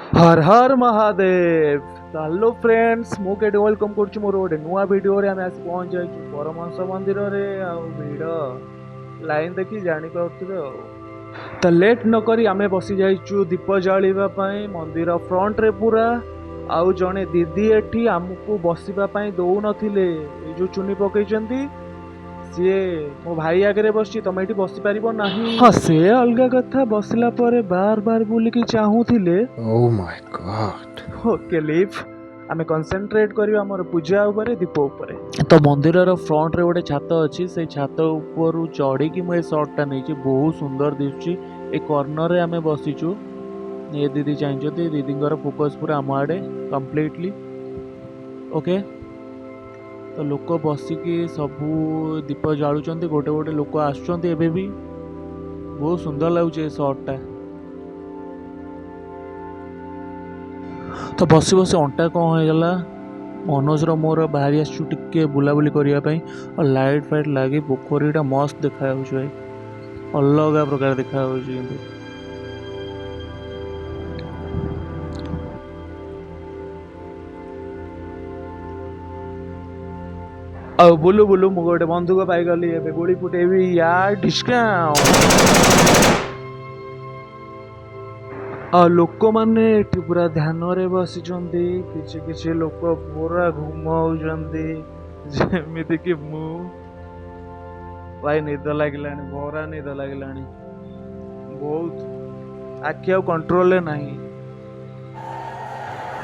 हर हर Mahadev. Hello friends, मु के welcome करछु मोर गोटे नुआ वीडियो रे। आमे आसी पहुंच जाइछु परमहंस मंदिर रे। आ भिड़ लाइन देखि जानि पाउथिबे। तो लेट न करी आमे बसी जाइछु दीप जालिबा पई मंदिर फ्रंट रे पूरा। आउ जणे दीदी एठी हमकु बसिबा पई दउ नथिले। ए जो चुनी पकेइचंती ସିଏ ମୋ ଭାଇ ଆଗରେ ବସିଛି, ତମେ ଏଠି ବସି ପାରିବ ନାହିଁ। ହଁ, ସେ ଅଲଗା କଥା। ବସିଲା ପରେ ବାର ବାର ବୁଲିକି ଚାହୁଁଥିଲେ। Oh my god. Okay leave. ଆମେ କନସେନ୍ଟ୍ରେଟ୍ କରିବା ଆମର ପୂଜା ଉପରେ, ଦୀପ ଉପରେ। ତ ମନ୍ଦିରର ଫ୍ରଣ୍ଟରେ ଗୋଟେ ଛାତ ଅଛି। ସେଇ ଛାତ ଉପରୁ ଚଢ଼ିକି ମୁଁ ଏ ସର୍ଟଟା ନେଇଛି। ବହୁତ ସୁନ୍ଦର ଦିଶୁଛି। ଏ କର୍ଣ୍ଣରରେ ଆମେ ବସିଛୁ। ଏ ଦିଦି ଚାହିଁଛନ୍ତି, ଦିଦିଙ୍କର ଫୋକସ୍ ପୁରା ଆମ ଆଡ଼େ କମ୍ପ୍ଲିଟଲି। ଓକେ, ତ ଲୋକ ବସିକି ସବୁ ଦୀପ ଜାଳୁଛନ୍ତି। ଗୋଟେ ଗୋଟେ ଲୋକ ଆସୁଛନ୍ତି ଏବେ ବି। ବହୁତ ସୁନ୍ଦର ଲାଗୁଛି ଏ ସର୍ଟଟା। ତ ବସି ବସି ଅଣ୍ଟା କ'ଣ ହେଇଗଲା। ମନୋଜର ମୋର ବାହାରି ଆସିଛୁ ଟିକେ ବୁଲାବୁଲି କରିବା ପାଇଁ। ଆଉ ଲାଇଟ୍ ଫାଇଟ୍ ଲାଗି ପୋଖରୀଟା ମସ୍ତ ଦେଖାଯାଉଛି ଭାଇ। ଅଲଗା ପ୍ରକାର ଦେଖାଯାଉଛି କିନ୍ତୁ। ଆଉ ବୁଲୁ ବୁଲୁ ମୁଁ ଗୋଟେ ବନ୍ଧୁକ ପାଇଗଲି। ଏବେ ଗୁଳି ଫୁଟେଇବି। ୟା ଡିସ୍କାଉଣ୍ଟ। ଆଉ ଲୋକମାନେ ଏଠି ପୁରା ଧ୍ୟାନରେ ବସିଛନ୍ତି। କିଛି କିଛି ଲୋକ ପୁରା ଘୁମଉଛନ୍ତି, ଯେମିତିକି ମୁଁ। ଭାଇ ନିଦ ଲାଗିଲାଣି, ବରା ନିଦ ଲାଗିଲାଣି ବହୁତ। ଆଖି ଆଉ କଣ୍ଟ୍ରୋଲରେ ନାହିଁ।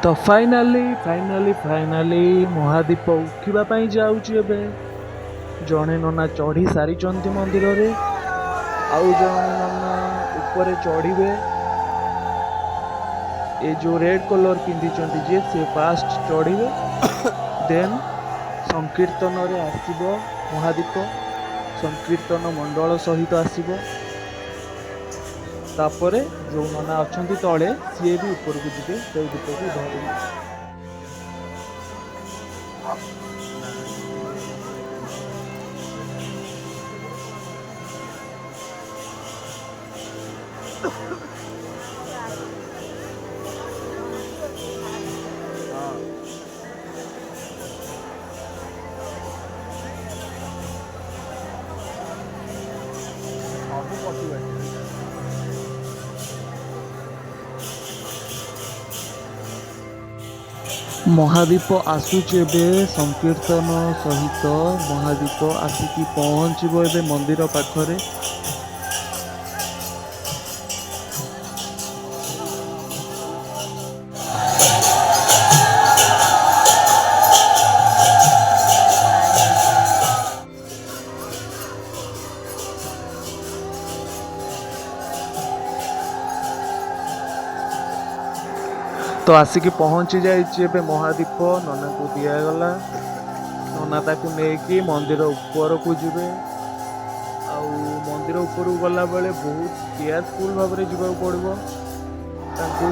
ତ ଫାଇନାଲି ମହାଦୀପ ଉଠିବା ପାଇଁ ଯାଉଛି ଏବେ। ଜଣେ ନନା ଚଢ଼ି ସାରିଛନ୍ତି ମନ୍ଦିରରେ, ଆଉ ଜଣେ ନନା ଉପରେ ଚଢ଼ିବେ। ଏ ଯେଉଁ ରେଡ୍ କଲର୍ ପିନ୍ଧିଛନ୍ତି ଯେ, ସେ ଫାଷ୍ଟ ଚଢ଼ିବେ। ଦେନ୍ ସଂକୀର୍ତ୍ତନରେ ଆସିବ ମହାଦୀପ। ସଂକୀର୍ତ୍ତନ ମଣ୍ଡଳ ସହିତ ଆସିବ। ତାପରେ ଯେଉଁ ନନା ଅଛନ୍ତି ତଳେ, ସିଏ ବି ଉପରକୁ ଯିବେ ସେଇ ଦୀପକୁ ଧରିବେ। ସବୁ ପଶିବେ। ମହାଦୀପ ଆସୁଛି ଏବେ ସଂକୀର୍ତ୍ତନ ସହିତ। ମହାଦୀପ ଆସିକି ପହଞ୍ଚିବ ଏବେ ମନ୍ଦିର ପାଖରେ। ତ ଆସିକି ପହଞ୍ଚି ଯାଇଛି ଏବେ ମହାଦୀପ। ନନାକୁ ଦିଆଗଲା। ନନା ତାକୁ ନେଇକି ମନ୍ଦିର ଉପରକୁ ଯିବେ। ଆଉ ମନ୍ଦିର ଉପରକୁ ଗଲାବେଳେ ବହୁତ କେୟାରଫୁଲ୍ ଭାବରେ ଯିବାକୁ ପଡ଼ିବ ତାଙ୍କୁ।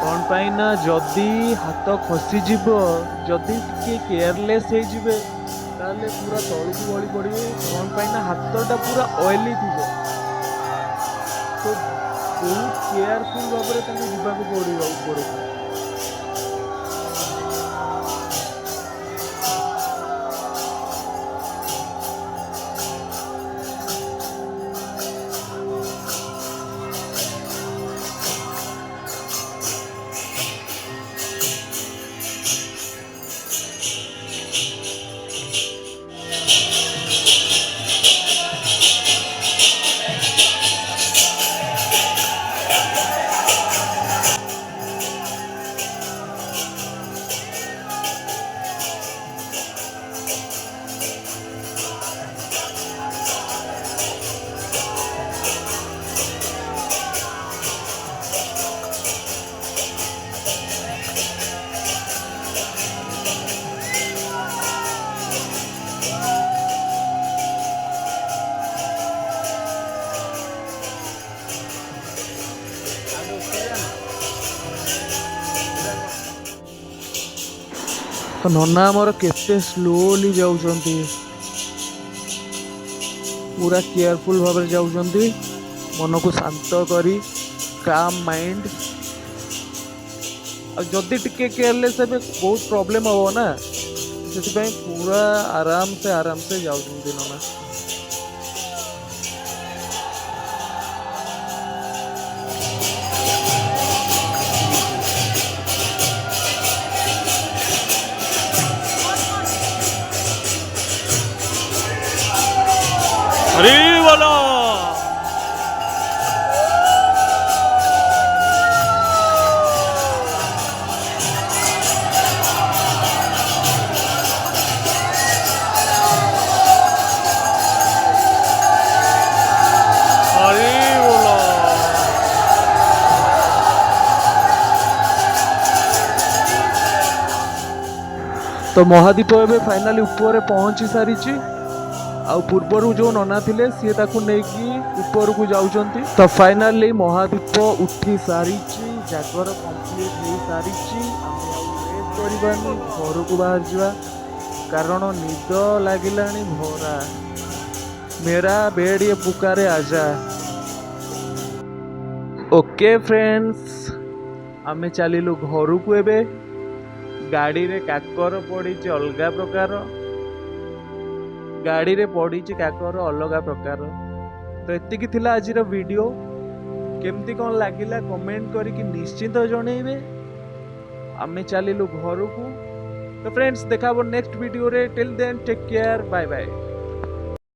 କ'ଣ ପାଇଁ ନା ଯଦି ହାତ ଖସିଯିବ, ଯଦି ଟିକେ କେୟାରଲେସ୍ ହେଇଯିବେ, ତାହେଲେ ପୁରା ତଳକୁ ଗଳି ପଡ଼ିବେ। କ'ଣ ପାଇଁ ନା ହାତଟା ପୁରା ଅଏଲି ଥିବ। ତ ବହୁତ କେୟାରଫୁଲ୍ ଭାବରେ ତାଙ୍କୁ ଯିବାକୁ ପଡ଼ିବ ଉପରକୁ। ତ ନନା ଆମର କେତେ ସ୍ଲୋଲି ଯାଉଛନ୍ତି, ପୁରା କେୟାରଫୁଲ୍ ଭାବରେ ଯାଉଛନ୍ତି। ମନକୁ ଶାନ୍ତ କରି, କାମ୍ ମାଇଣ୍ଡ ଆଉ ଯଦି ଟିକେ କେୟାରଲେସ୍ ହେବେ ବହୁତ ପ୍ରୋବ୍ଲେମ୍ ହବ ନା, ସେଥିପାଇଁ ପୁରା ଆରାମସେ ଯାଉଛନ୍ତି ନନା। हरी बोलो। हरी बोलो। तो महादीप एबे फाइनाली ऊपर पहुंची सारी। आउ पूर्वर जो नना थिले सी ताकू नेकी ऊपर को जाउचंती। तो फाइनाली महादीप उठी सारी, जागर कंप्लीट हो सारी। वेट करबानी घर को बाहर जावा, कारण निद लागिलानी भरा। मेरा बेड ये पुकारे आजा। ओके फ्रेंड्स, आमे चलिलु घर को। एबे गाड़ी रे काकर पड़ी अलगा प्रकार, गाड़ी रे पड़ी काकर अलग प्रकार। तो एतिकी थिला आज वीडियो। केमती कौन लगिला कमेंट करके निश्चिंत जनइबे। आमे चलिलु घर को। तो फ्रेंड्स देखा नेक्स्ट वीडियो रे। Till then take care, bye bye.